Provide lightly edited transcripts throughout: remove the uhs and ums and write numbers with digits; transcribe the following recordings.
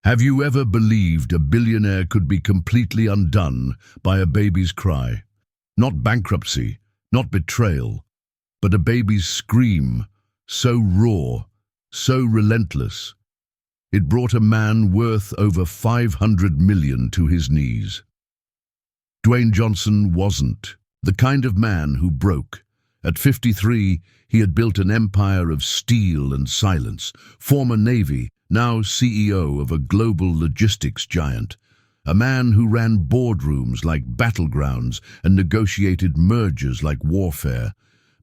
Have you ever believed a billionaire could be completely undone by a baby's cry? Not bankruptcy, not betrayal, but a baby's scream, so raw, so relentless. It brought a man worth over 500 million to his knees. Dwayne Johnson wasn't the kind of man who broke. At 53, he had built an empire of steel and silence, former Navy, now CEO of a global logistics giant, a man who ran boardrooms like battlegrounds and negotiated mergers like warfare.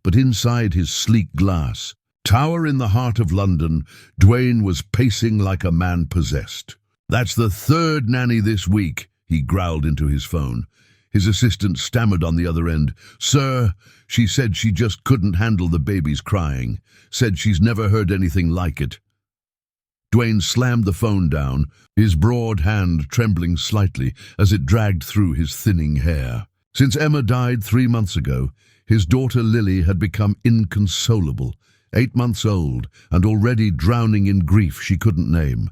But inside his sleek glass tower in the heart of London, Dwayne was pacing like a man possessed. "That's the third nanny this week," he growled into his phone. His assistant stammered on the other end. "Sir, she said she just couldn't handle the baby's crying. Said she's never heard anything like it." Dwayne slammed the phone down, his broad hand trembling slightly as it dragged through his thinning hair. Since Emma died 3 months ago, his daughter Lily had become inconsolable, 8 months old and already drowning in grief she couldn't name.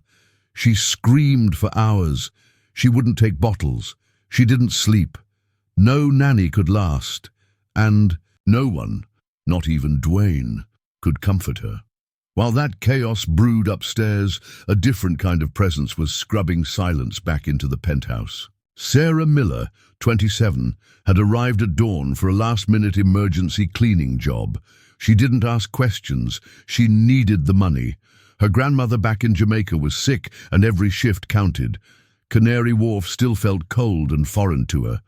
She screamed for hours. She wouldn't take bottles. She didn't sleep. No nanny could last, and no one, not even Dwayne, could comfort her. While that chaos brewed upstairs, a different kind of presence was scrubbing silence back into the penthouse. Sarah Miller, 27, had arrived at dawn for a last-minute emergency cleaning job. She didn't ask questions. She needed the money. Her grandmother back in Jamaica was sick, and every shift counted. Canary Wharf still felt cold and foreign to her.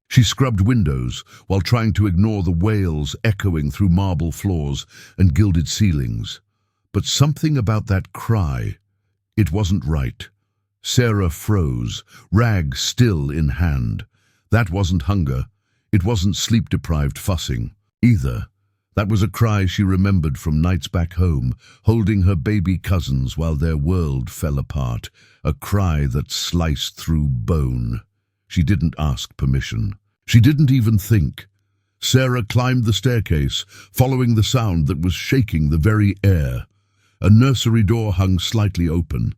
She scrubbed windows while trying to ignore the wails echoing through marble floors and gilded ceilings. But something about that cry, it wasn't right. Sarah froze, rag still in hand. That wasn't hunger. It wasn't sleep-deprived fussing, either. That was a cry she remembered from nights back home, holding her baby cousins while their world fell apart. A cry that sliced through bone. She didn't ask permission. She didn't even think. Sarah climbed the staircase, following the sound that was shaking the very air. A nursery door hung slightly open.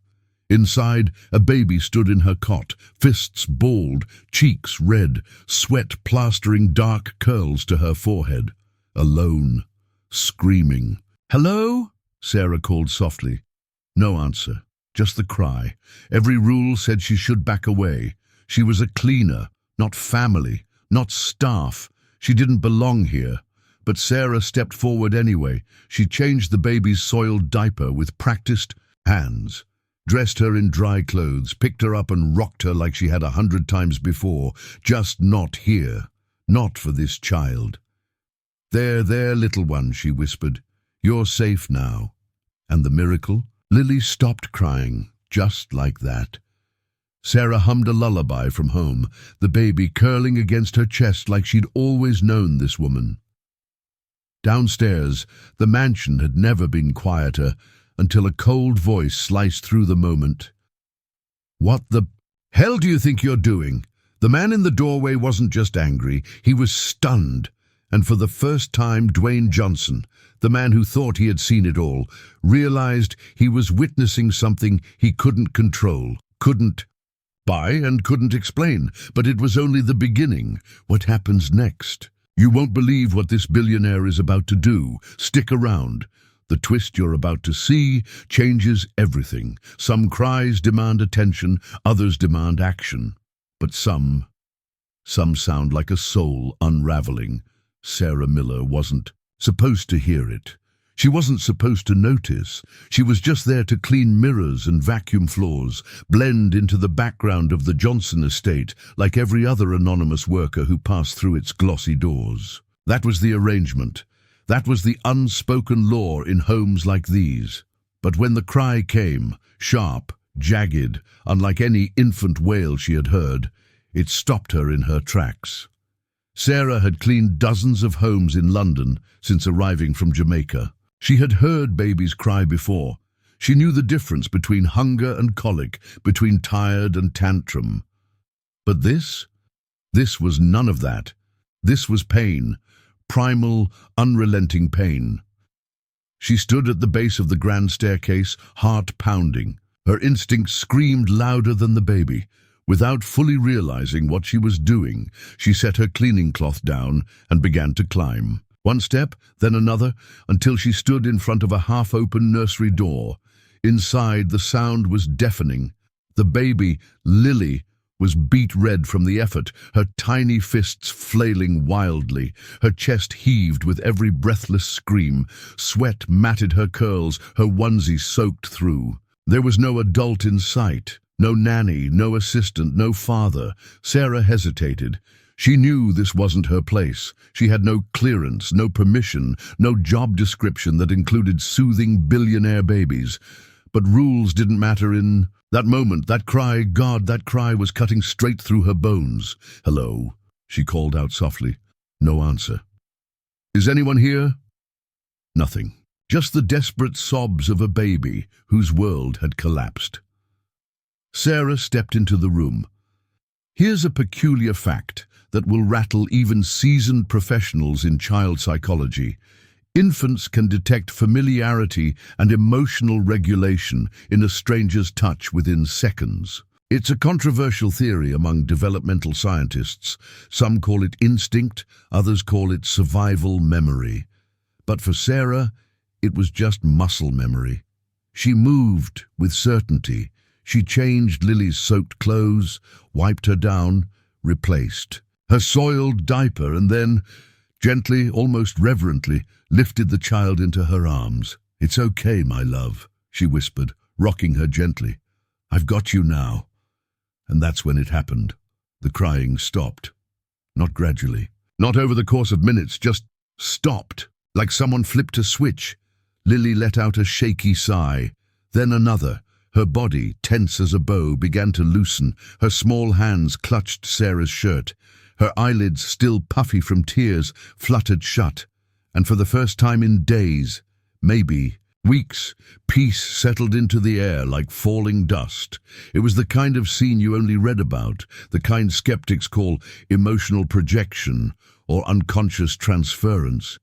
Inside, a baby stood in her cot, fists balled, cheeks red, sweat plastering dark curls to her forehead. Alone, screaming. "Hello?" Sarah called softly. No answer, just the cry. Every rule said she should back away. She was a cleaner, not family, not staff. She didn't belong here. But Sarah stepped forward anyway. She changed the baby's soiled diaper with practiced hands, dressed her in dry clothes, picked her up and rocked her like she had 100 times before. Just not here. Not for this child. There, little one," she whispered. "You're safe now." And the miracle? Lily stopped crying, just like that. Sarah hummed a lullaby from home, the baby curling against her chest like she'd always known this woman. Downstairs, the mansion had never been quieter until a cold voice sliced through the moment. "What the hell do you think you're doing?" The man in the doorway wasn't just angry, he was stunned. And for the first time, Dwayne Johnson, the man who thought he had seen it all, realized he was witnessing something he couldn't control, couldn't buy and couldn't explain. But it was only the beginning. What happens next? You won't believe what this billionaire is about to do. Stick around. The twist you're about to see changes everything. Some cries demand attention, others demand action. But some sound like a soul unraveling. Sarah Miller wasn't supposed to hear it. She wasn't supposed to notice. She was just there to clean mirrors and vacuum floors, blend into the background of the Johnson estate like every other anonymous worker who passed through its glossy doors. That was the arrangement. That was the unspoken law in homes like these. But when the cry came, sharp, jagged, unlike any infant wail she had heard, it stopped her in her tracks. Sarah had cleaned dozens of homes in London since arriving from Jamaica. She had heard babies cry before. She knew the difference between hunger and colic, between tired and tantrum. But this was none of that. This was pain, primal, unrelenting pain. She stood at the base of the grand staircase, heart pounding. Her instinct screamed louder than the baby. Without fully realizing what she was doing, she set her cleaning cloth down and began to climb. One step, then another, until she stood in front of a half-open nursery door. Inside, the sound was deafening. The baby, Lily, was beet red from the effort, her tiny fists flailing wildly. Her chest heaved with every breathless scream. Sweat matted her curls, her onesie soaked through. There was no adult in sight. No nanny, no assistant, no father. Sarah hesitated. She knew this wasn't her place. She had no clearance, no permission, no job description that included soothing billionaire babies. But rules didn't matter in that moment. That cry, God, that cry was cutting straight through her bones. "Hello," she called out softly. No answer. "Is anyone here?" Nothing. Just the desperate sobs of a baby whose world had collapsed. Sarah stepped into the room. Here's a peculiar fact that will rattle even seasoned professionals in child psychology. Infants can detect familiarity and emotional regulation in a stranger's touch within seconds. It's a controversial theory among developmental scientists. Some call it instinct, others call it survival memory. But for Sarah, it was just muscle memory. She moved with certainty. She changed Lily's soaked clothes, wiped her down, replaced her soiled diaper, and then, gently, almost reverently, lifted the child into her arms. "It's okay, my love," she whispered, rocking her gently. "I've got you now." And that's when it happened. The crying stopped. Not gradually, not over the course of minutes, just stopped, like someone flipped a switch. Lily let out a shaky sigh, then another. Her body, tense as a bow, began to loosen. Her small hands clutched Sarah's shirt. Her eyelids, still puffy from tears, fluttered shut. And for the first time in days, maybe weeks, peace settled into the air like falling dust. It was the kind of scene you only read about, the kind skeptics call emotional projection or unconscious transference.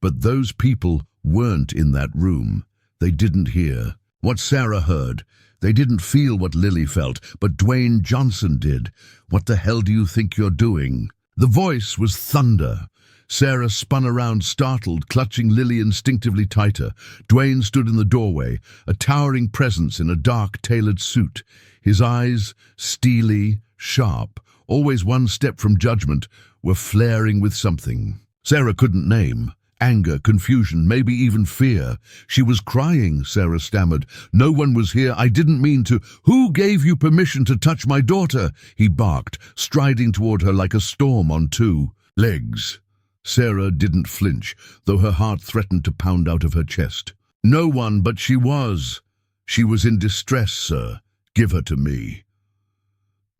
But those people weren't in that room. They didn't hear what Sarah heard. They didn't feel what Lily felt, but Dwayne Johnson did. "What the hell do you think you're doing?" The voice was thunder. Sarah spun around, startled, clutching Lily instinctively tighter. Dwayne stood in the doorway, a towering presence in a dark, tailored suit. His eyes, steely, sharp, always one step from judgment, were flaring with something Sarah couldn't name. Anger, confusion, maybe even fear. "She was crying," Sarah stammered. "No one was here. I didn't mean to." "Who gave you permission to touch my daughter?" he barked, striding toward her like a storm on two legs. Sarah didn't flinch, though her heart threatened to pound out of her chest. "No one, but she was. She was in distress, sir. Give her to me."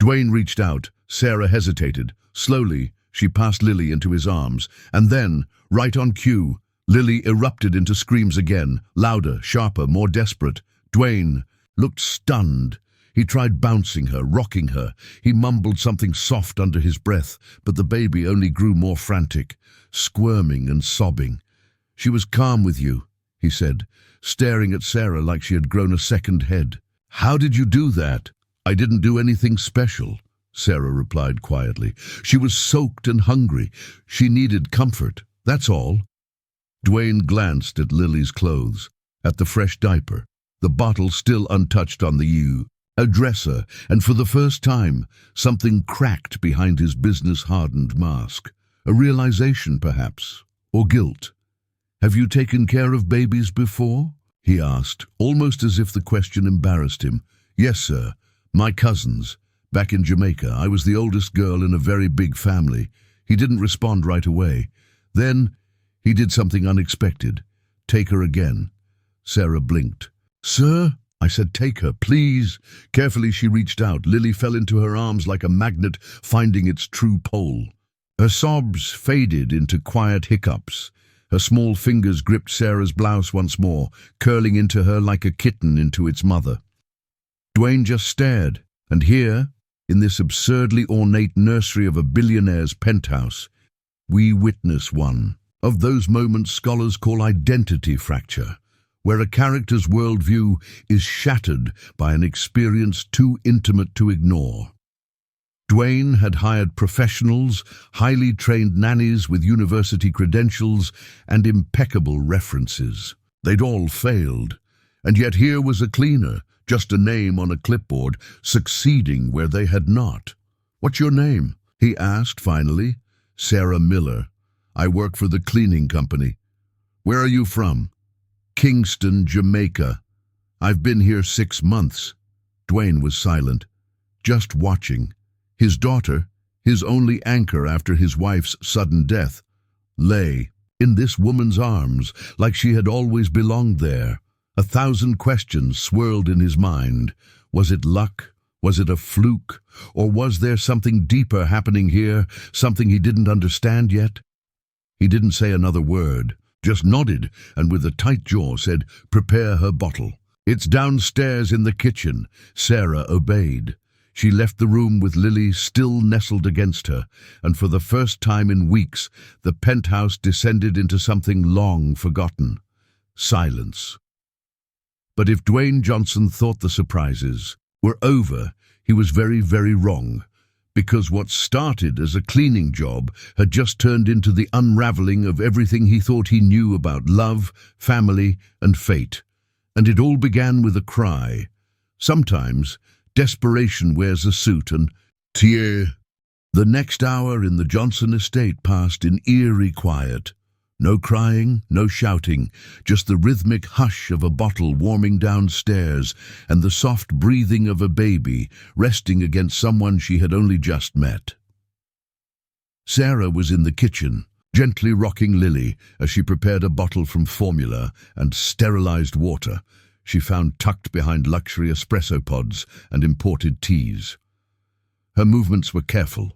Dwayne reached out. Sarah hesitated. Slowly, she passed Lily into his arms, and then, right on cue, Lily erupted into screams again, louder, sharper, more desperate. Dwayne looked stunned. He tried bouncing her, rocking her. He mumbled something soft under his breath, but the baby only grew more frantic, squirming and sobbing. "She was calm with you," he said, staring at Sarah like she had grown a second head. "How did you do that?" "I didn't do anything special," Sarah replied quietly. "She was soaked and hungry. She needed comfort. That's all." Dwayne glanced at Lily's clothes, at the fresh diaper, the bottle still untouched on the a dresser, and for the first time, something cracked behind his business-hardened mask. A realization, perhaps, or guilt. "Have you taken care of babies before?" he asked, almost as if the question embarrassed him. "Yes, sir. My cousins. Back in Jamaica, I was the oldest girl in a very big family." He didn't respond right away. Then he did something unexpected. "Take her again." Sarah blinked. "Sir?" I said, "Take her, please." Carefully she reached out. Lily fell into her arms like a magnet finding its true pole. Her sobs faded into quiet hiccups. Her small fingers gripped Sarah's blouse once more, curling into her like a kitten into its mother. Dwayne just stared, and here, in this absurdly ornate nursery of a billionaire's penthouse, we witness one of those moments scholars call identity fracture, where a character's worldview is shattered by an experience too intimate to ignore. Dwayne had hired professionals, highly trained nannies with university credentials and impeccable references. They'd all failed, and yet here was a cleaner, just a name on a clipboard, succeeding where they had not. "What's your name?" he asked finally. "Sarah Miller. I work for the cleaning company." "Where are you from?" "Kingston, Jamaica. I've been here 6 months." Dwayne was silent, just watching. His daughter, his only anchor after his wife's sudden death, lay in this woman's arms like she had always belonged there. 1,000 questions swirled in his mind. Was it luck? Was it a fluke? Or was there something deeper happening here, something he didn't understand yet? He didn't say another word, just nodded and with a tight jaw said, "Prepare her bottle." "It's downstairs in the kitchen." Sarah obeyed. She left the room with Lily still nestled against her, and for the first time in weeks, the penthouse descended into something long forgotten. Silence. But if Dwayne Johnson thought the surprises were over, he was very, very wrong, because what started as a cleaning job had just turned into the unraveling of everything he thought he knew about love, family, and fate. And it all began with a cry. Sometimes desperation wears a suit and tear. The next hour in the Johnson estate passed in eerie quiet. No crying, no shouting, just the rhythmic hush of a bottle warming downstairs and the soft breathing of a baby resting against someone she had only just met. Sarah was in the kitchen, gently rocking Lily as she prepared a bottle from formula and sterilized water she found tucked behind luxury espresso pods and imported teas. Her movements were careful,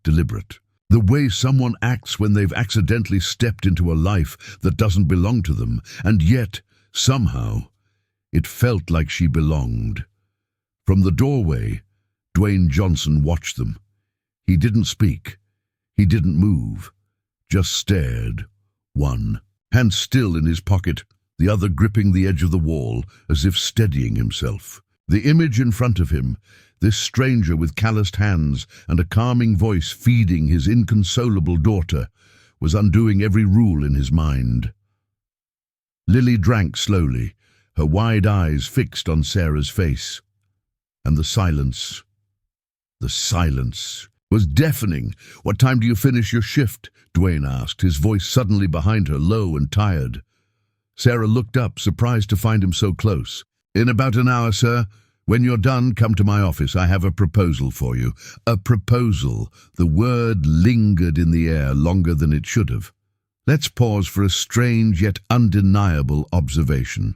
deliberate. The way someone acts when they've accidentally stepped into a life that doesn't belong to them, and yet, somehow, it felt like she belonged. From the doorway, Dwayne Johnson watched them. He didn't speak. He didn't move. Just stared. One hand still in his pocket, the other gripping the edge of the wall, as if steadying himself. The image in front of him, this stranger with calloused hands and a calming voice feeding his inconsolable daughter, was undoing every rule in his mind. Lily drank slowly, her wide eyes fixed on Sarah's face. And the silence was deafening. "What time do you finish your shift?" Dwayne asked, his voice suddenly behind her, low and tired. Sarah looked up, surprised to find him so close. "In about an hour, sir. When you're done, come to my office. I have a proposal for you." A proposal. The word lingered in the air longer than it should have. Let's pause for a strange yet undeniable observation.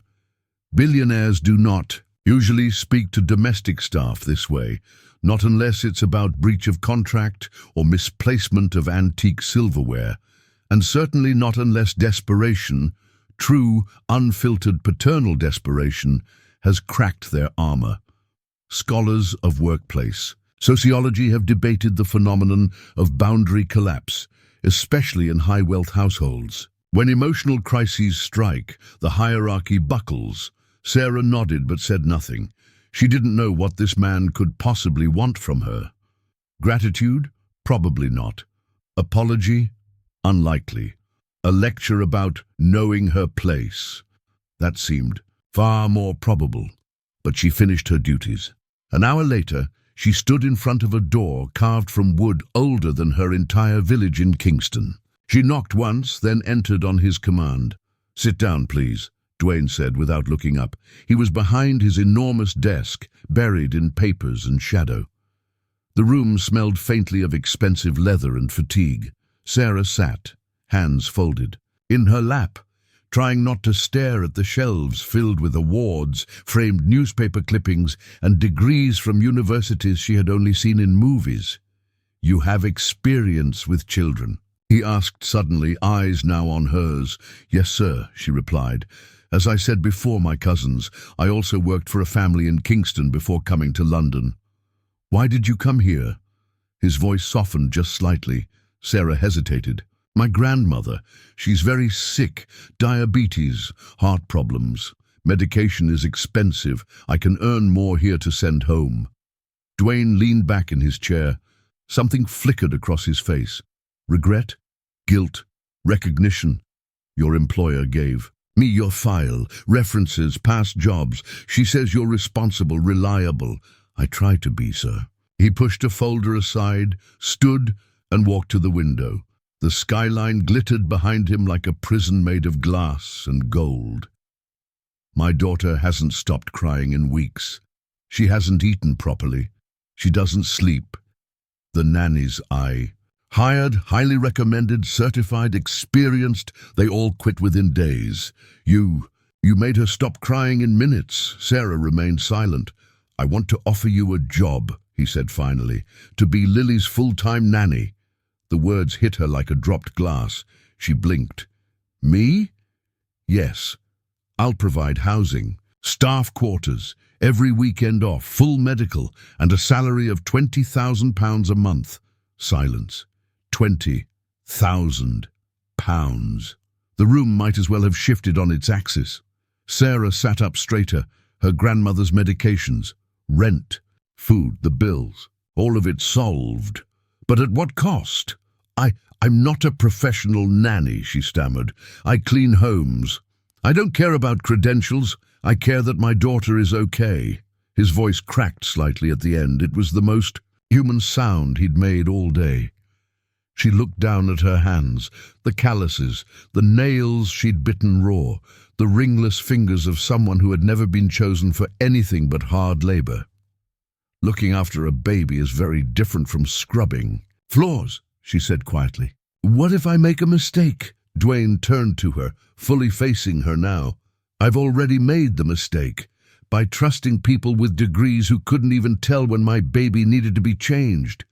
Billionaires do not usually speak to domestic staff this way, not unless it's about breach of contract or misplacement of antique silverware, and certainly not unless desperation, true, unfiltered paternal desperation, has cracked their armor. Scholars of workplace sociology have debated the phenomenon of boundary collapse, especially in high-wealth households. When emotional crises strike, the hierarchy buckles. Sarah nodded but said nothing. She didn't know what this man could possibly want from her. Gratitude? Probably not. Apology? Unlikely. A lecture about knowing her place? That seemed far more probable. But she finished her duties. An hour later, she stood in front of a door carved from wood older than her entire village in Kingston. She knocked once, then entered on his command. "Sit down, please," Dwayne said without looking up. He was behind his enormous desk, buried in papers and shadow. The room smelled faintly of expensive leather and fatigue. Sarah sat, hands folded. In her lap, trying not to stare at the shelves filled with awards, framed newspaper clippings, and degrees from universities she had only seen in movies. "You have experience with children?" he asked suddenly, eyes now on hers. "Yes, sir," she replied. "As I said before my cousins, I also worked for a family in Kingston before coming to London." "Why did you come here?" His voice softened just slightly. Sarah hesitated. My grandmother, she's very sick, diabetes, heart problems. Medication is expensive. I can earn more here to send home. Dwayne leaned back in his chair. Something flickered across his face. Regret? Guilt? Recognition? Your employer gave me your file, references, past jobs. She says you're responsible, reliable. I try to be, sir. He pushed a folder aside, stood, and walked to the window. The skyline glittered behind him like a prison made of glass and gold. My daughter hasn't stopped crying in weeks. She hasn't eaten properly. She doesn't sleep. The nanny's eye. Hired, highly recommended, certified, experienced, they all quit within days. You made her stop crying in minutes. Sarah remained silent. I want to offer you a job, he said finally, to be Lily's full-time nanny. The words hit her like a dropped glass. She blinked. Me? Yes. I'll provide housing, staff quarters, every weekend off, full medical, and a salary of £20,000 a month. Silence. £20,000. The room might as well have shifted on its axis. Sarah sat up straighter, her grandmother's medications, rent, food, the bills, all of it solved. But at what cost? I'm not a professional nanny, she stammered. I clean homes. I don't care about credentials. I care that my daughter is okay. His voice cracked slightly at the end. It was the most human sound he'd made all day. She looked down at her hands, the calluses, the nails she'd bitten raw, the ringless fingers of someone who had never been chosen for anything but hard labor. Looking after a baby is very different from scrubbing. Floors, she said quietly. What if I make a mistake? Dwayne turned to her, fully facing her now. I've already made the mistake, by trusting people with degrees who couldn't even tell when my baby needed to be changed.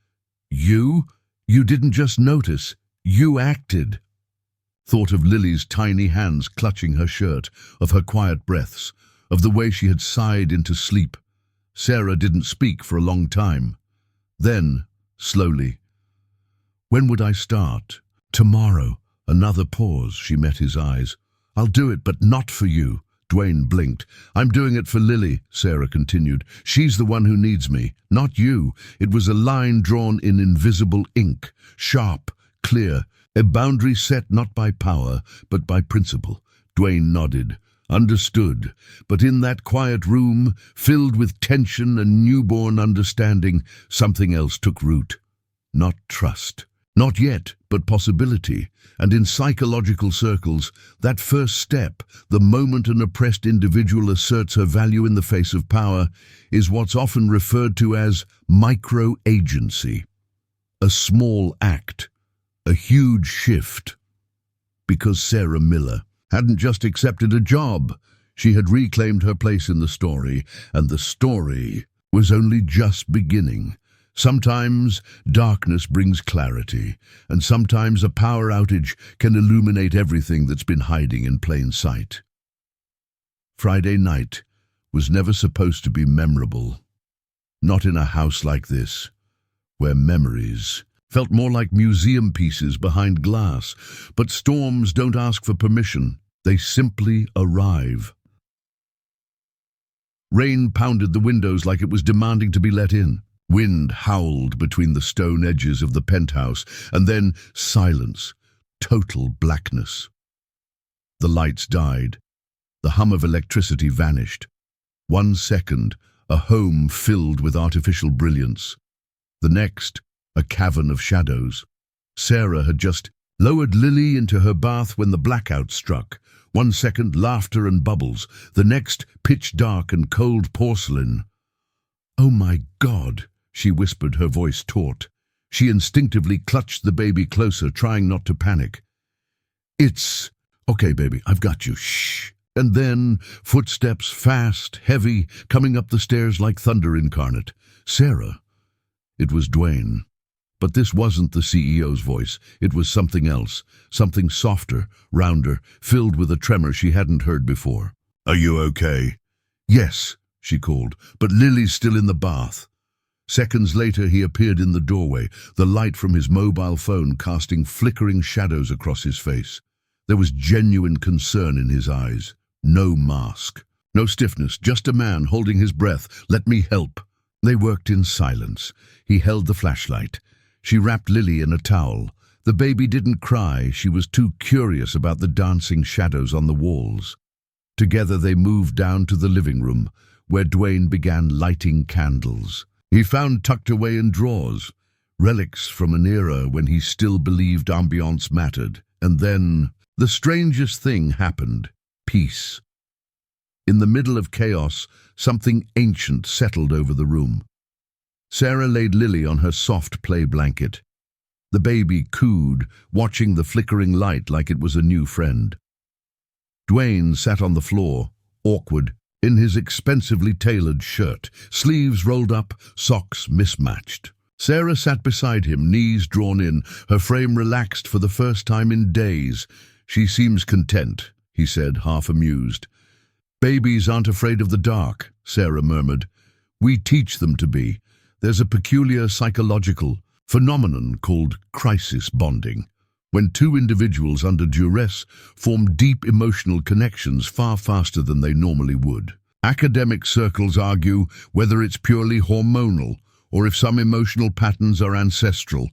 You didn't just notice, you acted. Thought of Lily's tiny hands clutching her shirt, of her quiet breaths, of the way she had sighed into sleep. Sarah didn't speak for a long time. Then, slowly, when would I start? Tomorrow. Another pause. She met his eyes. I'll do it, but not for you. Dwayne blinked. I'm doing it for Lily, Sarah continued. She's the one who needs me, not you. It was a line drawn in invisible ink, sharp, clear, a boundary set not by power, but by principle. Dwayne nodded. Understood. But in that quiet room, filled with tension and newborn understanding, something else took root. Not trust. Not yet, but possibility. And in psychological circles, that first step, the moment an oppressed individual asserts her value in the face of power, is what's often referred to as micro-agency. A small act, a huge shift. Because Sarah Miller hadn't just accepted a job, she had reclaimed her place in the story, and the story was only just beginning. Sometimes darkness brings clarity, and sometimes a power outage can illuminate everything that's been hiding in plain sight. Friday night was never supposed to be memorable. Not in a house like this, where memories felt more like museum pieces behind glass. But storms don't ask for permission, they simply arrive. Rain pounded the windows like it was demanding to be let in. Wind howled between the stone edges of the penthouse, and then silence, total blackness. The lights died. The hum of electricity vanished. 1 second, a home filled with artificial brilliance. The next, a cavern of shadows. Sarah had just lowered Lily into her bath when the blackout struck. 1 second, laughter and bubbles. The next, pitch dark and cold porcelain. Oh my God, she whispered, her voice taut. She instinctively clutched the baby closer, trying not to panic. It's okay, baby, I've got you. Shh. And then, footsteps, fast, heavy, coming up the stairs like thunder incarnate. Sarah. It was Dwayne. But this wasn't the CEO's voice. It was something else, something softer, rounder, filled with a tremor she hadn't heard before. Are you okay? Yes, she called, but Lily's still in the bath. Seconds later, he appeared in the doorway, the light from his mobile phone casting flickering shadows across his face. There was genuine concern in his eyes. No mask. No stiffness, just a man holding his breath. "Let me help." They worked in silence. He held the flashlight. She wrapped Lily in a towel. The baby didn't cry. She was too curious about the dancing shadows on the walls. Together they moved down to the living room, where Dwayne began lighting candles. He found tucked away in drawers, relics from an era when he still believed ambiance mattered. And then, the strangest thing happened. Peace. In the middle of chaos, something ancient settled over the room. Sarah laid Lily on her soft play blanket. The baby cooed, watching the flickering light like it was a new friend. Dwayne sat on the floor, awkward, in his expensively tailored shirt, sleeves rolled up, socks mismatched. Sarah sat beside him, knees drawn in, her frame relaxed for the first time in days. "She seems content," he said, half amused. "Babies aren't afraid of the dark," Sarah murmured. "We teach them to be. There's a peculiar psychological phenomenon called crisis bonding, when two individuals under duress form deep emotional connections far faster than they normally would. Academic circles argue whether it's purely hormonal or if some emotional patterns are ancestral.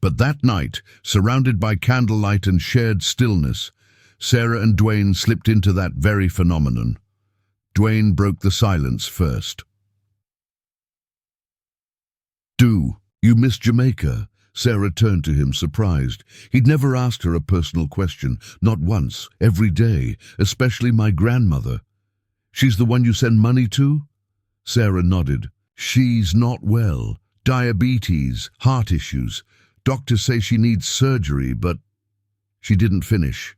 But that night, surrounded by candlelight and shared stillness, Sarah and Dwayne slipped into that very phenomenon. Dwayne broke the silence first. You miss Jamaica?" Sarah turned to him, surprised. He'd never asked her a personal question, not once, every day, especially my grandmother. "She's the one you send money to?" Sarah nodded. "She's not well. Diabetes, heart issues. Doctors say she needs surgery, but—" She didn't finish.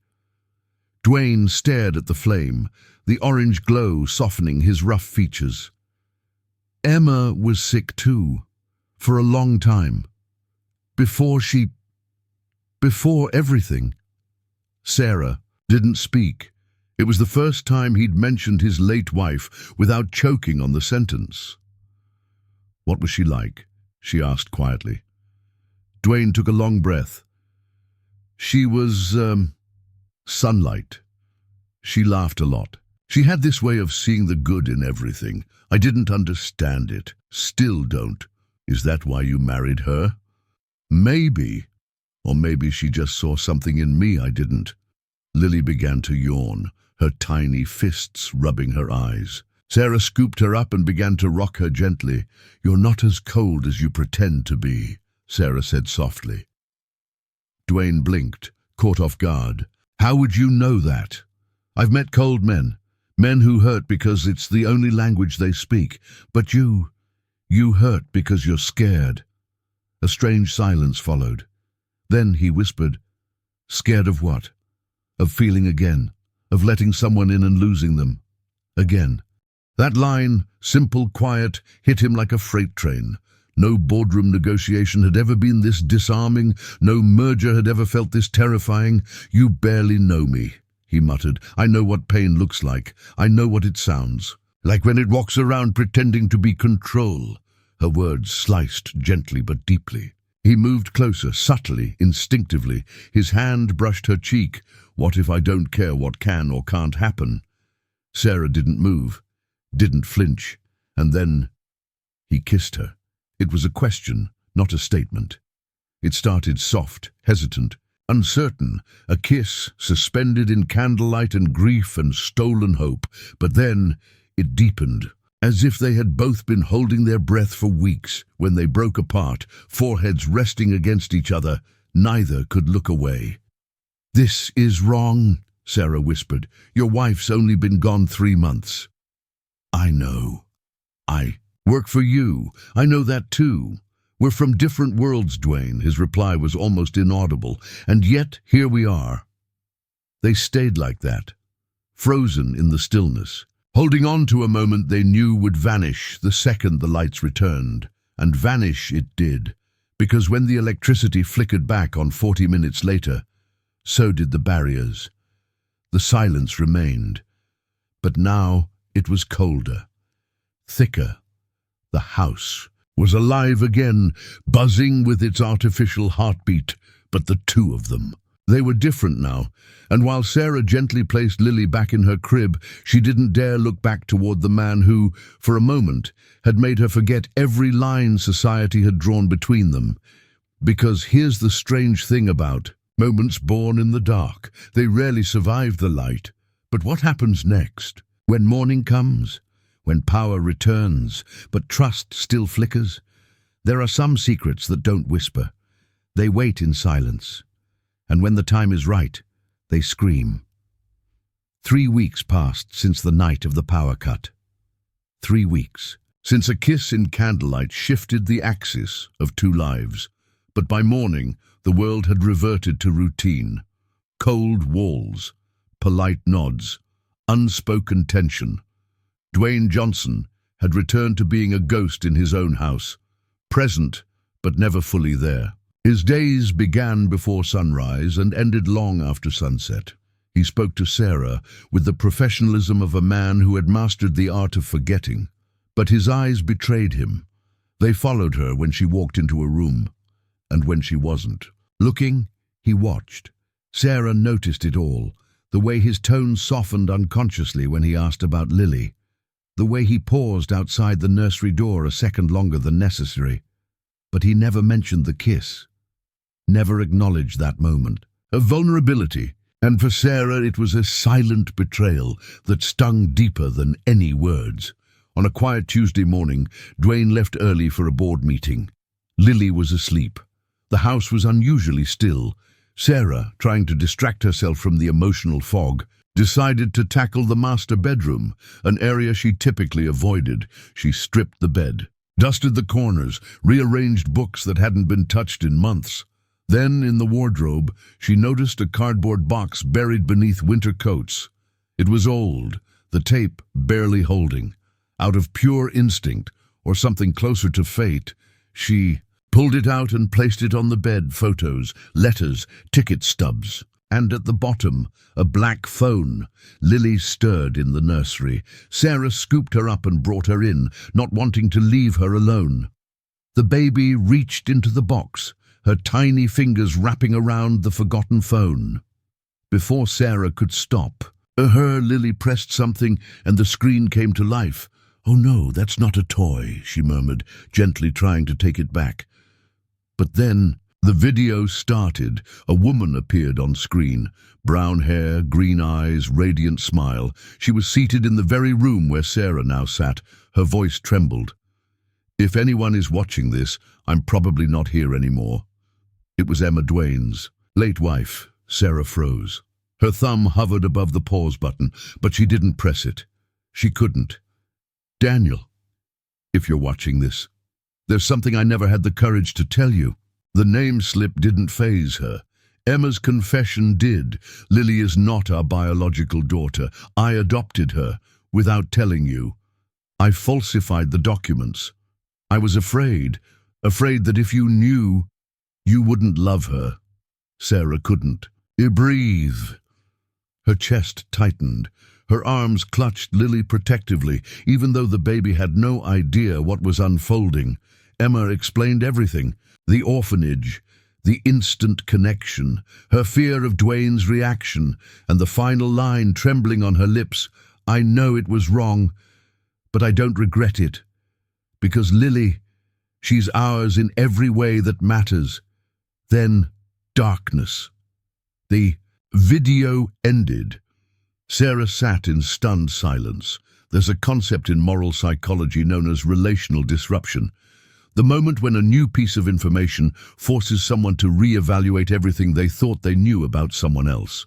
Dwayne stared at the flame, the orange glow softening his rough features. "Emma was sick too, for a long time. Before everything." Sarah didn't speak. It was the first time he'd mentioned his late wife without choking on the sentence. "What was she like?" she asked quietly. Dwayne took a long breath. "She was, sunlight. She laughed a lot. She had this way of seeing the good in everything. I didn't understand it. Still don't. Is that why you married her?" "Maybe. Or maybe she just saw something in me I didn't." Lily began to yawn, her tiny fists rubbing her eyes. Sarah scooped her up and began to rock her gently. "You're not as cold as you pretend to be," Sarah said softly. Dwayne blinked, caught off guard. "How would you know that? I've met cold men, men who hurt because it's the only language they speak. But you hurt because you're scared." A strange silence followed. Then he whispered, "Scared of what?" "Of feeling again, of letting someone in and losing them. Again." That line, simple, quiet, hit him like a freight train. No boardroom negotiation had ever been this disarming, no merger had ever felt this terrifying. "You barely know me," he muttered. "I know what pain looks like. I know what it sounds. Like when it walks around pretending to be control." Her words sliced gently but deeply. He moved closer, subtly, instinctively. His hand brushed her cheek. "What if I don't care what can or can't happen?" Sarah didn't move, didn't flinch, and then he kissed her. It was a question, not a statement. It started soft, hesitant, uncertain, a kiss suspended in candlelight and grief and stolen hope. But then it deepened, as if they had both been holding their breath for weeks. When they broke apart, foreheads resting against each other, neither could look away. "This is wrong," Sarah whispered. "Your wife's only been gone 3 months." "I know. I work for you. I know that too. We're from different worlds, Dwayne." His reply was almost inaudible. "And yet, here we are." They stayed like that, frozen in the stillness, holding on to a moment they knew would vanish the second the lights returned. And vanish it did, because when the electricity flickered back on 40 minutes later, so did the barriers. The silence remained, but now it was colder, thicker. The house was alive again, buzzing with its artificial heartbeat, but the two of them. They were different now, and while Sarah gently placed Lily back in her crib, she didn't dare look back toward the man who, for a moment, had made her forget every line society had drawn between them. Because here's the strange thing about moments born in the dark. They rarely survive the light. But what happens next? When morning comes? When power returns, but trust still flickers? There are some secrets that don't whisper. They wait in silence. And when the time is right, they scream. 3 weeks passed since the night of the power cut. 3 weeks since a kiss in candlelight shifted the axis of two lives. But by morning, the world had reverted to routine. Cold walls, polite nods, unspoken tension. Dwayne Johnson had returned to being a ghost in his own house, present but never fully there. His days began before sunrise and ended long after sunset. He spoke to Sarah with the professionalism of a man who had mastered the art of forgetting. But his eyes betrayed him. They followed her when she walked into a room, and when she wasn't. Looking, he watched. Sarah noticed it all, the way his tone softened unconsciously when he asked about Lily, the way he paused outside the nursery door a second longer than necessary. But he never mentioned the kiss. Never acknowledged that moment of vulnerability, and for Sarah it was a silent betrayal that stung deeper than any words. On a quiet Tuesday morning, Dwayne left early for a board meeting. Lily was asleep. The house was unusually still. Sarah, trying to distract herself from the emotional fog, decided to tackle the master bedroom, an area she typically avoided. She stripped the bed, dusted the corners, rearranged books that hadn't been touched in months. Then, in the wardrobe, she noticed a cardboard box buried beneath winter coats. It was old, the tape barely holding. Out of pure instinct, or something closer to fate, she pulled it out and placed it on the bed. Photos, letters, ticket stubs. And at the bottom, a black phone. Lily stirred in the nursery. Sarah scooped her up and brought her in, not wanting to leave her alone. The baby reached into the box, her tiny fingers wrapping around the forgotten phone. Before Sarah could stop, Lily pressed something and the screen came to life. "Oh no, that's not a toy," she murmured, gently trying to take it back. But then the video started. A woman appeared on screen. Brown hair, green eyes, radiant smile. She was seated in the very room where Sarah now sat. Her voice trembled. "If anyone is watching this, I'm probably not here anymore." It was Emma Dwayne's late wife. Sarah froze. Her thumb hovered above the pause button, but she didn't press it. She couldn't. "Daniel, if you're watching this, there's something I never had the courage to tell you." The name slip didn't faze her. Emma's confession did. "Lily is not our biological daughter. I adopted her without telling you. I falsified the documents. I was afraid that if you knew, you wouldn't love her." Sarah couldn't breathe. Her chest tightened. Her arms clutched Lily protectively, even though the baby had no idea what was unfolding. Emma explained everything. The orphanage, the instant connection, her fear of Dwayne's reaction, and the final line trembling on her lips. "I know it was wrong, but I don't regret it. Because Lily, she's ours in every way that matters." Then darkness. The video ended. Sarah sat in stunned silence. There's a concept in moral psychology known as relational disruption. The moment when a new piece of information forces someone to reevaluate everything they thought they knew about someone else.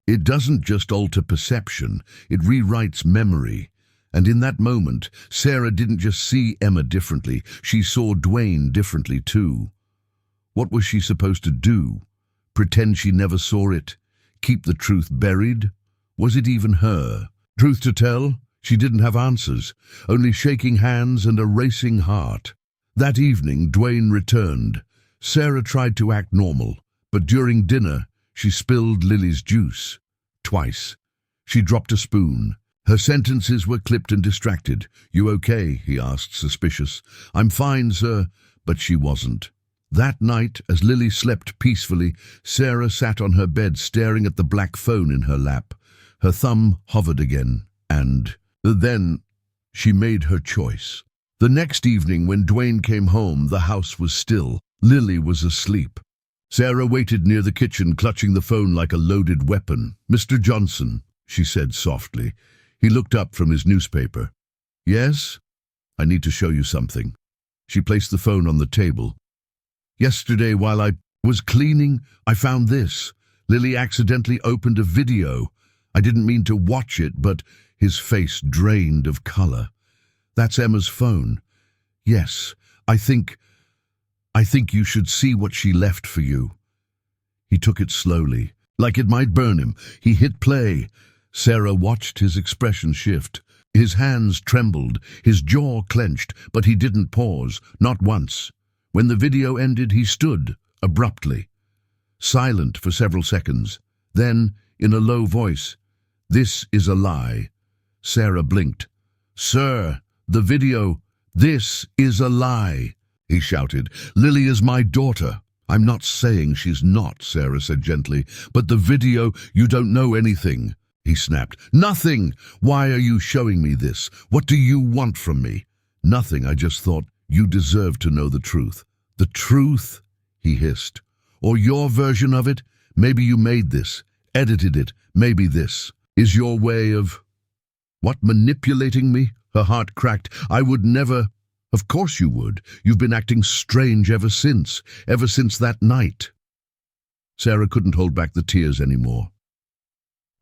It doesn't just alter perception, it rewrites memory. And in that moment, Sarah didn't just see Emma differently, she saw Dwayne differently too. What was she supposed to do? Pretend she never saw it? Keep the truth buried? Was it even her? Truth to tell, she didn't have answers, only shaking hands and a racing heart. That evening, Dwayne returned. Sarah tried to act normal, but during dinner, she spilled Lily's juice. Twice. She dropped a spoon, Her sentences were clipped and distracted. "You okay?" he asked, suspicious. "I'm fine, sir." But she wasn't. That night, as Lily slept peacefully, Sarah sat on her bed staring at the black phone in her lap. Her thumb hovered again, and then she made her choice. The next evening, when Dwayne came home, the house was still. Lily was asleep. Sarah waited near the kitchen, clutching the phone like a loaded weapon. "Mr. Johnson," she said softly. He looked up from his newspaper. "Yes? I need to show you something." She placed the phone on the table. "Yesterday, while I was cleaning, I found this." Lily accidentally opened a video. "I didn't mean to watch it, but..." His face drained of color. "That's Emma's phone. Yes, I think you should see what she left for you." He took it slowly, like it might burn him. He hit play. Sarah watched his expression shift. His hands trembled, his jaw clenched, but he didn't pause, not once. When the video ended, he stood, abruptly, silent for several seconds. Then, in a low voice, "This is a lie." Sarah blinked. "Sir, the video, this is a lie," he shouted. "Lily is my daughter." "I'm not saying she's not," Sarah said gently, "but the video, you don't know anything." He snapped. "Nothing! Why are you showing me this? What do you want from me?" "Nothing, I just thought you deserved to know the truth." "The truth?" he hissed. "Or your version of it? Maybe you made this, edited it. Maybe this is your way of..." "What, manipulating me?" Her heart cracked. "I would never..." "Of course you would. You've been acting strange ever since that night." Sarah couldn't hold back the tears anymore.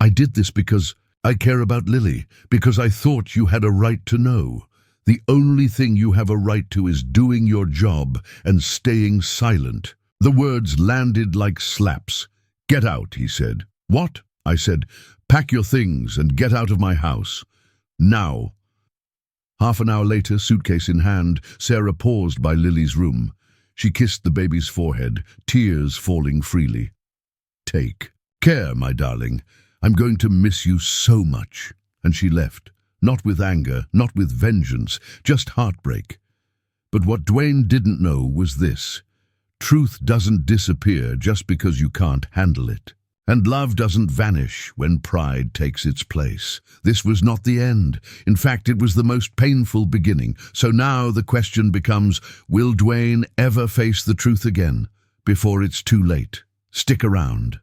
"I did this because I care about Lily, because I thought you had a right to know. The only thing you have a right to is doing your job and staying silent." The words landed like slaps. "Get out," he said. "What?" I said. "Pack your things and get out of my house. Now." Half an hour later, suitcase in hand, Sarah paused by Lily's room. She kissed the baby's forehead, tears falling freely. "Take care, my darling. I'm going to miss you so much." And she left, not with anger, not with vengeance, just heartbreak. But what Dwayne didn't know was this: truth doesn't disappear just because you can't handle it. And love doesn't vanish when pride takes its place. This was not the end. In fact, it was the most painful beginning. So now the question becomes, will Dwayne ever face the truth again before it's too late? Stick around,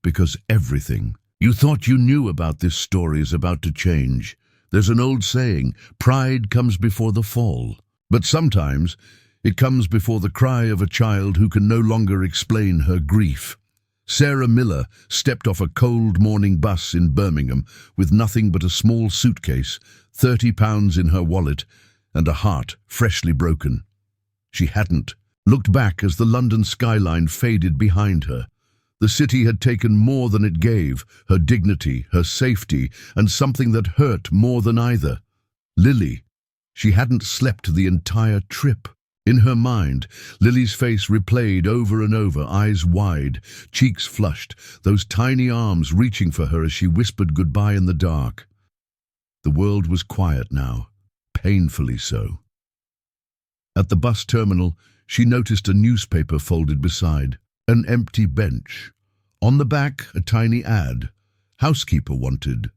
because everything you thought you knew about this story is about to change. There's an old saying, pride comes before the fall. But sometimes it comes before the cry of a child who can no longer explain her grief. Sarah Miller stepped off a cold morning bus in Birmingham with nothing but a small suitcase, £30 in her wallet, and a heart freshly broken. She hadn't looked back as the London skyline faded behind her. The city had taken more than it gave, her dignity, her safety, and something that hurt more than either. Lily. She hadn't slept the entire trip. In her mind, Lily's face replayed over and over, eyes wide, cheeks flushed, those tiny arms reaching for her as she whispered goodbye in the dark. The world was quiet now, painfully so. At the bus terminal, she noticed a newspaper folded beside, an empty bench. On the back, a tiny ad. Housekeeper wanted.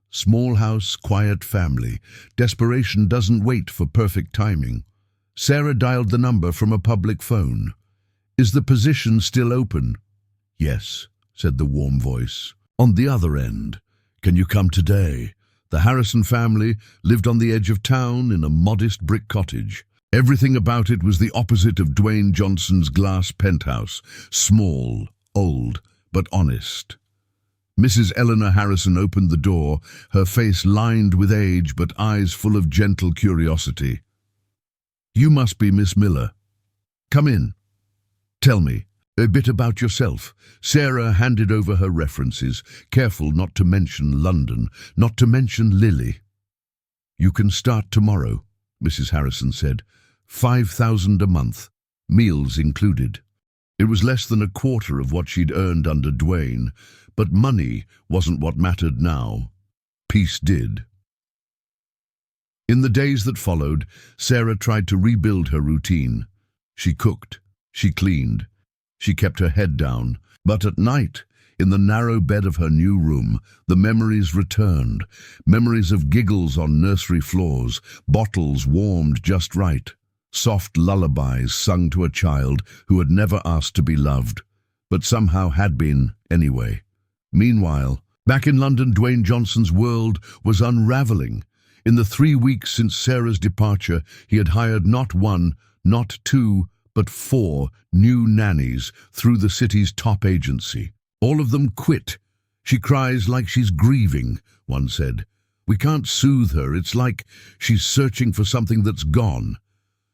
Small house, quiet family. Desperation doesn't wait for perfect timing. Sarah dialed the number from a public phone. "Is the position still open?" "Yes," said the warm voice. "On the other end. Can you come today?" The Harrison family lived on the edge of town in a modest brick cottage. Everything about it was the opposite of Dwayne Johnson's glass penthouse. Small, old, but honest. Mrs. Eleanor Harrison opened the door, her face lined with age but eyes full of gentle curiosity. "You must be Miss Miller. Come in. Tell me a bit about yourself." Sarah handed over her references, careful not to mention London, not to mention Lily. "You can start tomorrow," Mrs. Harrison said. 5,000 a month, meals included. It was less than a quarter of what she'd earned under Dwayne, but money wasn't what mattered now. Peace did. In the days that followed, Sarah tried to rebuild her routine. She cooked, she cleaned, she kept her head down, but at night, in the narrow bed of her new room, the memories returned. Memories of giggles on nursery floors, bottles warmed just right, soft lullabies sung to a child who had never asked to be loved, but somehow had been anyway. Meanwhile, back in London, Dwayne Johnson's world was unraveling. In the 3 weeks since Sarah's departure, he had hired not one, not two, but 4 new nannies through the city's top agency. All of them quit. She cries like she's grieving, one said. We can't soothe her. It's like she's searching for something that's gone.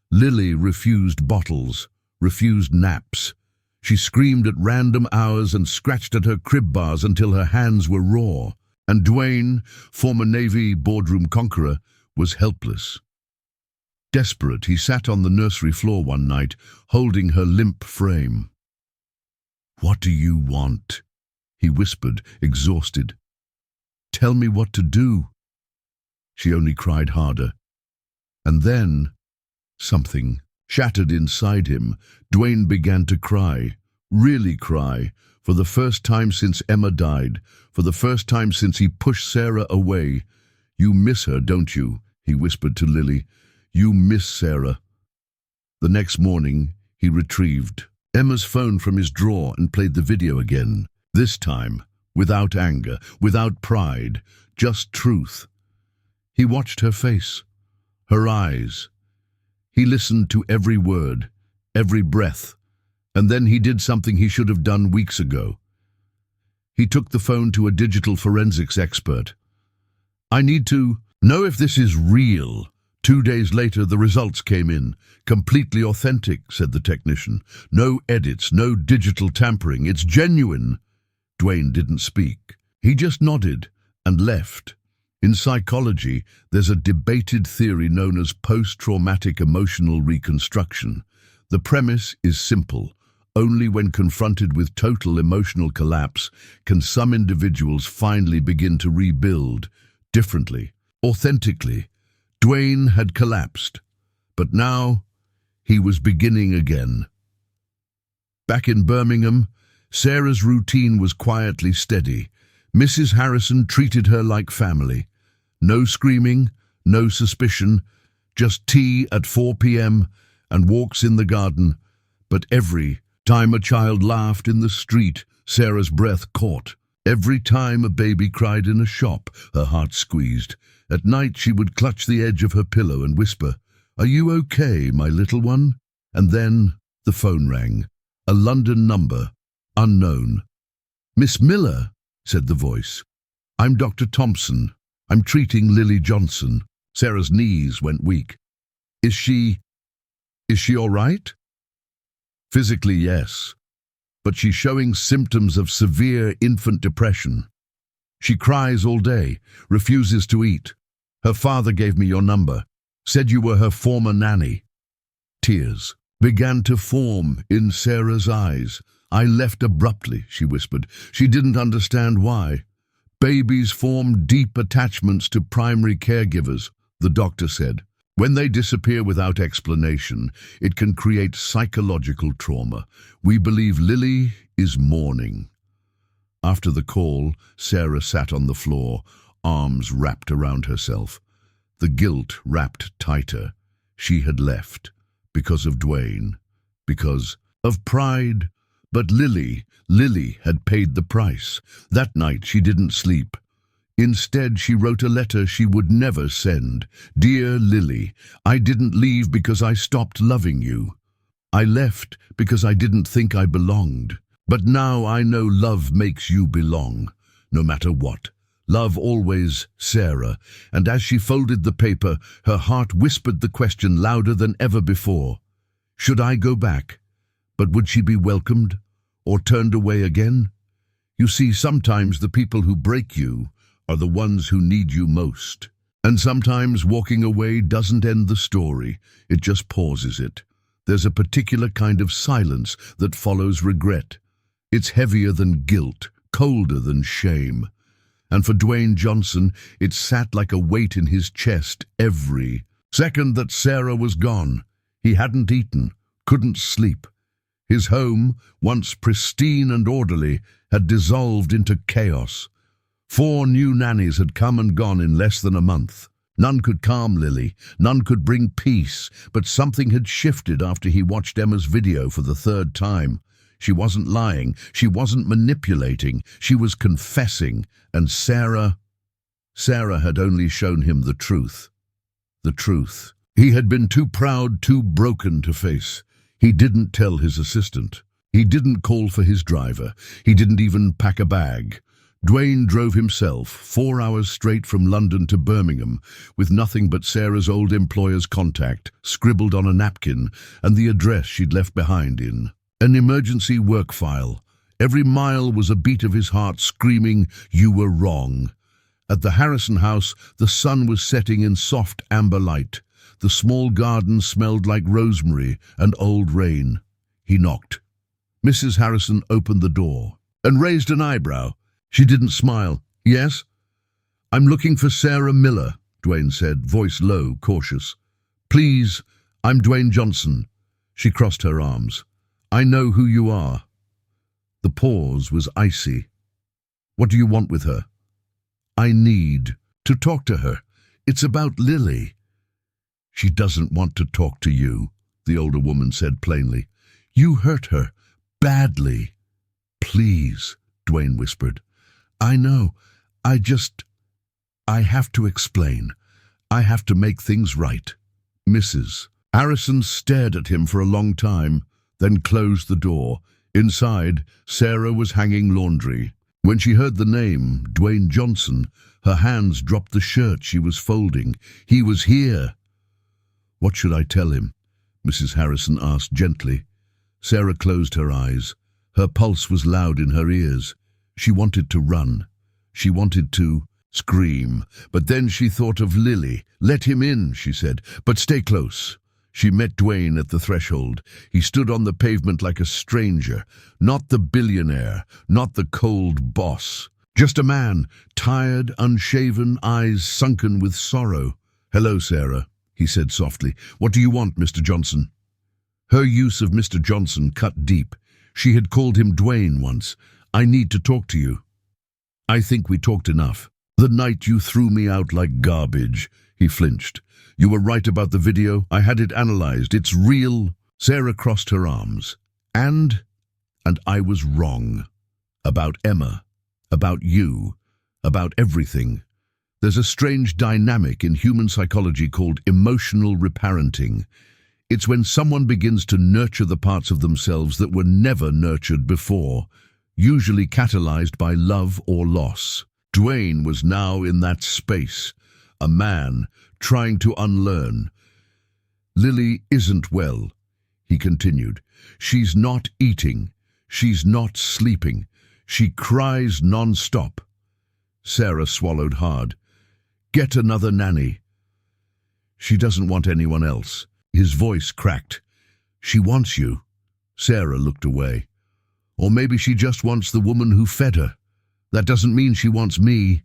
Lily refused bottles, refused naps. She screamed at random hours and scratched at her crib bars until her hands were raw. And Dwayne, former Navy boardroom conqueror, was helpless. Desperate, he sat on the nursery floor one night, holding her limp frame. "What do you want?" he whispered, exhausted. "Tell me what to do." She only cried harder. And then, something shattered inside him. Dwayne began to cry, really cry, for the first time since Emma died, for the first time since he pushed Sarah away. "You miss her, don't you?" he whispered to Lily. "You miss Sarah." The next morning, he retrieved Emma's phone from his drawer and played the video again. This time, without anger, without pride, just truth. He watched her face, her eyes. He listened to every word, every breath, and then he did something he should have done weeks ago. He took the phone to a digital forensics expert. "I need to know if this is real." 2 days later, the results came in. "Completely authentic," said the technician. "No edits, no digital tampering. It's genuine." Dwayne didn't speak. He just nodded and left. In psychology, there's a debated theory known as post-traumatic emotional reconstruction. The premise is simple. Only when confronted with total emotional collapse can some individuals finally begin to rebuild differently, authentically. Dwayne had collapsed, but now he was beginning again. Back in Birmingham, Sarah's routine was quietly steady. Mrs. Harrison treated her like family. No screaming, no suspicion, just tea at 4 p.m. and walks in the garden. But every time a child laughed in the street, Sarah's breath caught. Every time a baby cried in a shop, her heart squeezed. At night she would clutch the edge of her pillow and whisper, "Are you okay, my little one?" And then the phone rang. A London number, unknown. "Miss Miller," said the voice. "I'm Dr. Thompson. I'm treating Lily Johnson." Sarah's knees went weak. Is she all right?" "Physically, yes. But she's showing symptoms of severe infant depression. She cries all day, refuses to eat. Her father gave me your number, said you were her former nanny." Tears began to form in Sarah's eyes. "I left abruptly," she whispered. She didn't understand why. "Babies form deep attachments to primary caregivers," the doctor said. "When they disappear without explanation, it can create psychological trauma. We believe Lily is mourning." After the call, Sarah sat on the floor, arms wrapped around herself. The guilt wrapped tighter. She had left because of Dwayne, because of pride. But Lily had paid the price. That night she didn't sleep. Instead, she wrote a letter she would never send. "Dear Lily, I didn't leave because I stopped loving you. I left because I didn't think I belonged. But now I know love makes you belong, no matter what. Love always, Sarah." And as she folded the paper, her heart whispered the question louder than ever before. Should I go back? But would she be welcomed or turned away again? You see, sometimes the people who break you are the ones who need you most. And sometimes walking away doesn't end the story, it just pauses it. There's a particular kind of silence that follows regret. It's heavier than guilt, colder than shame. And for Dwayne Johnson, it sat like a weight in his chest every second that Sarah was gone. He hadn't eaten, couldn't sleep. His home, once pristine and orderly, had dissolved into chaos. 4 new nannies had come and gone in less than a month. None could calm Lily, none could bring peace, but something had shifted after he watched Emma's video for the 3rd time. She wasn't lying, she wasn't manipulating, she was confessing, and Sarah had only shown him the truth. The truth. He had been too proud, too broken to face. He didn't tell his assistant. He didn't call for his driver. He didn't even pack a bag. Dwayne drove himself 4 hours straight from London to Birmingham, with nothing but Sarah's old employer's contact scribbled on a napkin and the address she'd left behind in an emergency work file. Every mile was a beat of his heart screaming, "You were wrong." At the Harrison house, the sun was setting in soft amber light. The small garden smelled like rosemary and old rain. He knocked. Mrs. Harrison opened the door and raised an eyebrow. She didn't smile. "Yes?" "I'm looking for Sarah Miller," Dwayne said, voice low, cautious. "Please, I'm Dwayne Johnson." She crossed her arms. "I know who you are." The pause was icy. "What do you want with her?" "I need to talk to her. It's about Lily." "She doesn't want to talk to you," the older woman said plainly. "You hurt her. Badly." "Please," Dwayne whispered. "I know. I have to explain. I have to make things right." Mrs. Harrison stared at him for a long time, then closed the door. Inside, Sarah was hanging laundry. When she heard the name, Dwayne Johnson, her hands dropped the shirt she was folding. He was here. "What should I tell him?" Mrs. Harrison asked gently. Sarah closed her eyes. Her pulse was loud in her ears. She wanted to run. She wanted to scream. But then she thought of Lily. "Let him in," she said, "but stay close." She met Dwayne at the threshold. He stood on the pavement like a stranger, not the billionaire, not the cold boss. Just a man, tired, unshaven, eyes sunken with sorrow. "Hello, Sarah," he said softly. "What do you want, Mr. Johnson?" Her use of Mr. Johnson cut deep. She had called him Dwayne once. "I need to talk to you." "I think we talked enough. The night you threw me out like garbage." He flinched. "You were right about the video. I had it analyzed. It's real." Sarah crossed her arms. And I was wrong. About Emma. About you. About everything. There's a strange dynamic in human psychology called emotional reparenting. It's when someone begins to nurture the parts of themselves that were never nurtured before, usually catalyzed by love or loss. Dwayne was now in that space, a man trying to unlearn. "Lily isn't well," he continued. "She's not eating. She's not sleeping. She cries non-stop." Sarah swallowed hard. "Get another nanny." "She doesn't want anyone else." His voice cracked. "She wants you." Sarah looked away. "Or maybe she just wants the woman who fed her. That doesn't mean she wants me."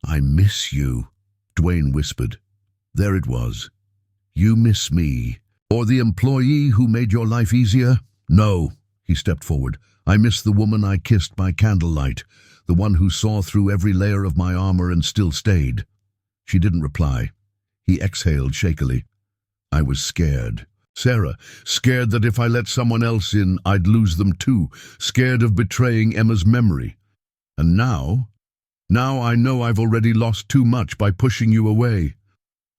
"I miss you," Dwayne whispered. There it was. "You miss me. Or the employee who made your life easier?" "No," he stepped forward. "I miss the woman I kissed by candlelight, the one who saw through every layer of my armor and still stayed." She didn't reply. He exhaled shakily. "I was scared. Sarah, scared that if I let someone else in, I'd lose them too, scared of betraying Emma's memory. And now I know I've already lost too much by pushing you away."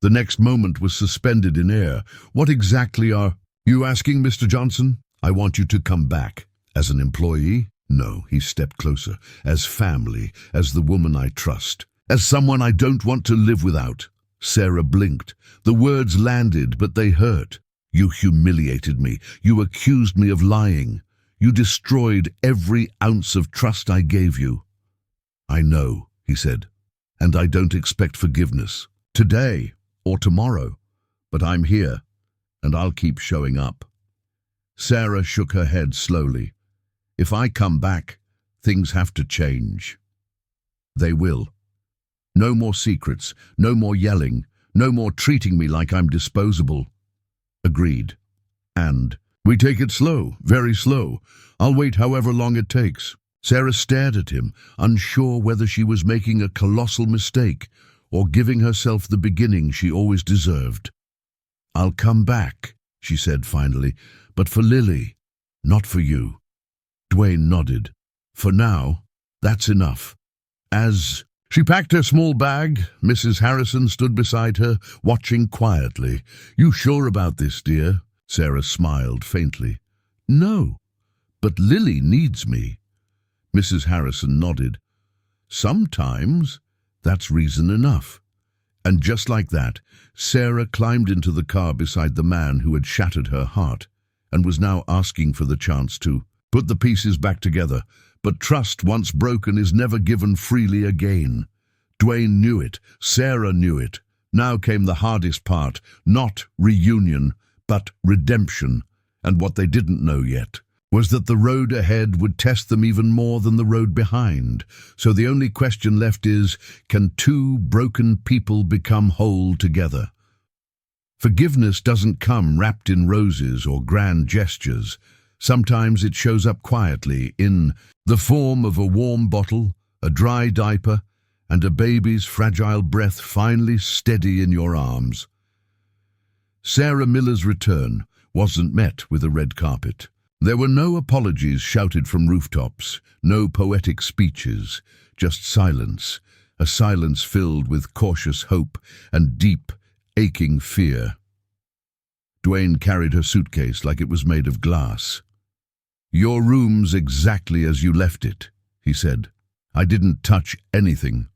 The next moment was suspended in air. "What exactly are you asking, Mr. Johnson?" "I want you to come back. As an employee?" "No," he stepped closer. "As family, as the woman I trust. As someone I don't want to live without." Sarah blinked. The words landed, but they hurt. "You humiliated me. You accused me of lying. You destroyed every ounce of trust I gave you." "I know," he said, "and I don't expect forgiveness today or tomorrow, but I'm here, and I'll keep showing up." Sarah shook her head slowly. "If I come back, things have to change." They will. No more secrets, no more yelling, no more treating me like I'm disposable. Agreed. And we take it slow, very slow. I'll wait however long it takes. Sarah stared at him, unsure whether she was making a colossal mistake or giving herself the beginning she always deserved. I'll come back, she said finally, but for Lily, not for you. Dwayne nodded. For now, that's enough. As she packed her small bag, Mrs. Harrison stood beside her, watching quietly. You sure about this, dear? Sarah smiled faintly. No, but Lily needs me. Mrs. Harrison nodded. Sometimes that's reason enough. And just like that, Sarah climbed into the car beside the man who had shattered her heart and was now asking for the chance to put the pieces back together. But trust once broken is never given freely again. Dwayne knew it. Sarah knew it. Now came the hardest part, not reunion, but redemption. And what they didn't know yet was that the road ahead would test them even more than the road behind. So the only question left is, can two broken people become whole together? Forgiveness doesn't come wrapped in roses or grand gestures. Sometimes it shows up quietly in the form of a warm bottle, a dry diaper, and a baby's fragile breath finally steady in your arms. Sarah Miller's return wasn't met with a red carpet. There were no apologies shouted from rooftops, no poetic speeches, just silence, a silence filled with cautious hope and deep, aching fear. Dwayne carried her suitcase like it was made of glass. Your room's exactly as you left it, he said. I didn't touch anything.